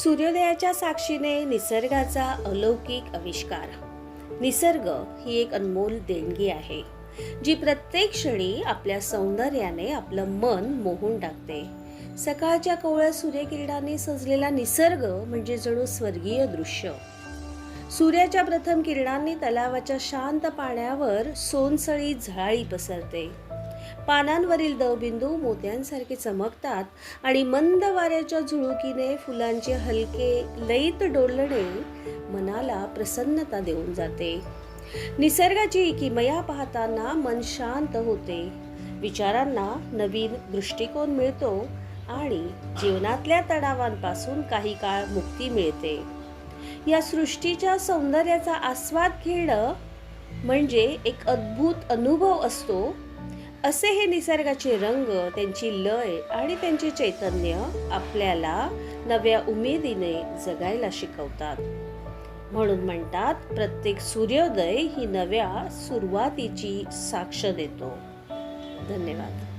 सूर्योदयाच्या साक्षीने निसर्गाचा अलौकिक आविष्कार. निसर्ग ही एक अनमोल देणगी आहे, जी प्रत्येक क्षणी आपल्या सौंदर्याने आपलं मन मोहून टाकते. सकाळच्या कोवळ्या सूर्यकिरणांनी सजलेला निसर्ग म्हणजे जणू स्वर्गीय दृश्य. सूर्याच्या प्रथम किरणांनी तलावाच्या शांत पाण्यावर सोनसळी झळाळी पसरते. पानांवरील दवबिंदू मोत्यांसारखे चमकतात आणि मंद वाऱ्याच्या झुळुकीने फुलांचे हलके लयीत डोलणे मनाला प्रसन्नता देऊन जाते. निसर्गाची किमया पाहताना मन शांत होते, विचारांना नवीन दृष्टिकोन मिळतो आणि जीवनातल्या तणावांपासून काही काळ मुक्ती मिळते. या सृष्टीच्या सौंदर्याचा आस्वाद घेणं म्हणजे एक अद्भुत अनुभव असतो. असे हे निसर्गाचे रंग, त्यांची लय आणि त्यांचे चैतन्य आपल्याला नव्या उमेदीने जगायला शिकवतात. म्हणून म्हणतात, प्रत्येक सूर्योदय ही नव्या सुरुवातीची साक्ष देतो. धन्यवाद.